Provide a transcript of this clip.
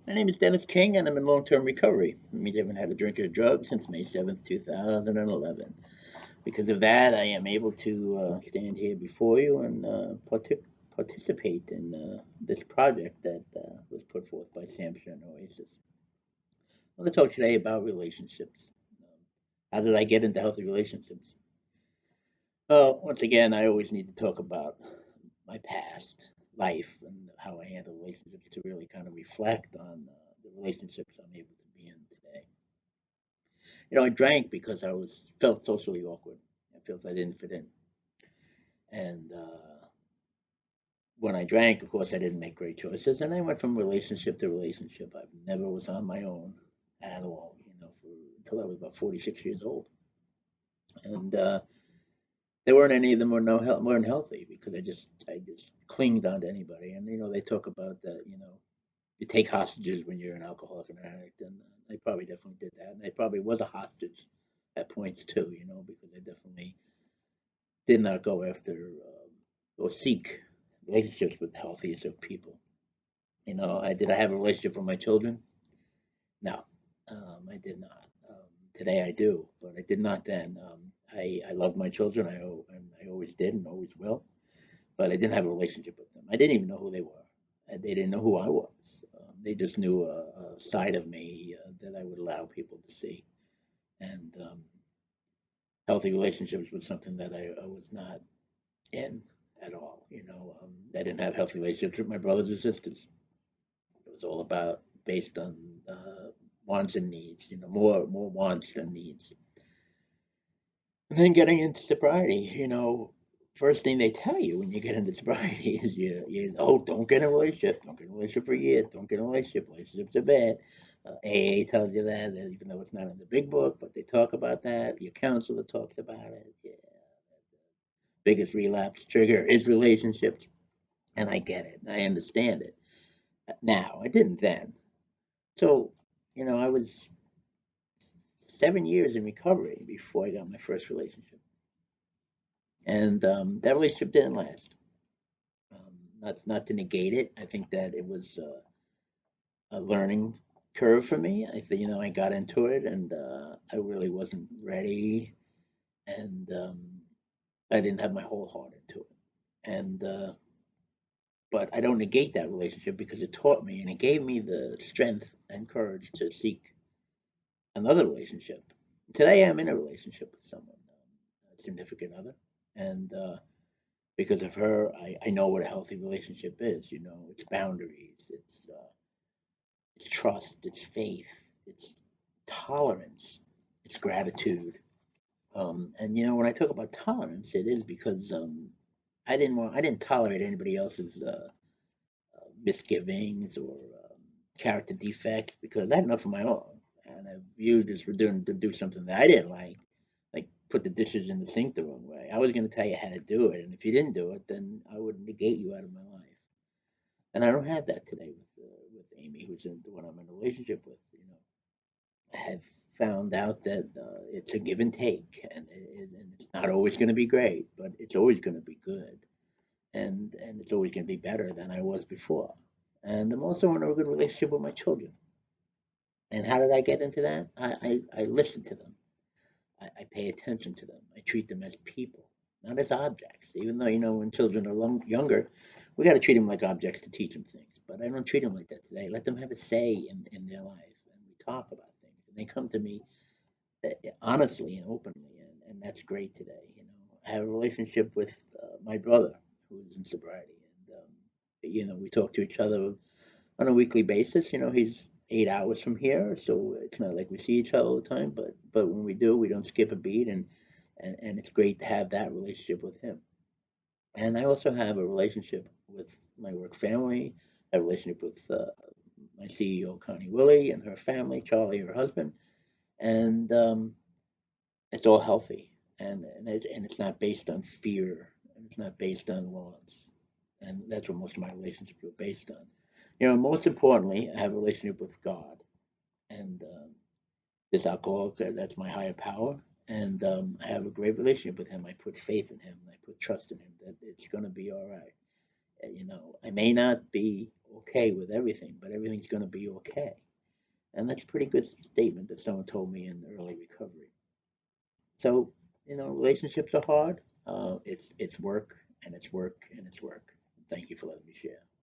My name is Dennis King, and I'm in long-term recovery. It means I haven't had a drink or a drug since May 7th, 2011. Because of that, I am able to stand here before you and participate in this project that was put forth by Samson and Oasis. I want to talk today about relationships. Um, how did I get into healthy relationships? Well, once again, I always need to talk about my past life and how I handle relationships to really kind of reflect on the relationships I'm able to be in today. I drank because I was felt socially awkward. I felt I didn't fit in, and when I drank, of course, I didn't make great choices, and I went from relationship to relationship. I never was on my own at all, until I was about 46 years old, and there weren't any of them weren't healthy because I just clinged on to anybody, and they talk about that, you take hostages when you're an alcoholic and an addict, and I probably definitely did that, and I probably was a hostage at points too, because I definitely did not go after or seek relationships with the healthiest of people. I have a relationship with my children? No, I did not. Today I do, but I did not then. I love my children. And I always did and always will, but I didn't have a relationship with them. I didn't even know who they were. They didn't know who I was. They just knew a side of me that I would allow people to see. And healthy relationships was something that I was not in at all. I didn't have healthy relationships with my brothers and sisters. It was all about based on wants and needs. More wants than needs. And then getting into sobriety, first thing they tell you when you get into sobriety is don't get in a relationship, don't get in a relationship for a year, don't get in a relationship. Relationships are bad. AA tells you that even though it's not in the big book, but they talk about that. Your counselor talks about it. Yeah, biggest relapse trigger is relationships, and I get it. I understand it now. I didn't then. So, I was 7 years in recovery before I got my first relationship, and that relationship didn't last. Not to negate it. I think that it was a learning curve for me. I think I got into it, and I really wasn't ready, and I didn't have my whole heart into it. And but I don't negate that relationship because it taught me and it gave me the strength and courage to seek another relationship. Today, I'm in a relationship with someone, a significant other, and because of her, I know what a healthy relationship is. It's boundaries, it's trust, it's faith, it's tolerance, it's gratitude. And when I talk about tolerance, it is because I didn't tolerate anybody else's misgivings or character defects because I had enough of my own. And if you just were doing to do something that I didn't like put the dishes in the sink the wrong way, I was going to tell you how to do it. And if you didn't do it, then I would negate you out of my life. And I don't have that today with Amy, the one I'm in a relationship with. I have found out that it's a give and take, and it's not always going to be great, but it's always going to be good, and it's always going to be better than I was before. And I'm also in a good relationship with my children. And how did I get into that? I listen to them. I pay attention to them. I treat them as people, not as objects. Even though, when children are younger, we got to treat them like objects to teach them things. But I don't treat them like that today. Let them have a say in their life. And we talk about things. And they come to me honestly and openly. And that's great today. I have a relationship with my brother who's in sobriety. And, we talk to each other on a weekly basis. He's 8 hours from here, so it's not like we see each other all the time. But when we do, we don't skip a beat, and it's great to have that relationship with him. And I also have a relationship with my work family. I have a relationship with my CEO Connie Willie and her family, Charlie, her husband, and it's all healthy, and it's not based on fear, and it's not based on wants, and that's what most of my relationships are based on. Most importantly, I have a relationship with God, and this alcoholic, that's my higher power, and I have a great relationship with Him. I put faith in Him, I put trust in Him that it's going to be all right. I may not be okay with everything, but everything's going to be okay. And that's a pretty good statement that someone told me in early recovery. So, relationships are hard. It's work and it's work and it's work. Thank you for letting me share.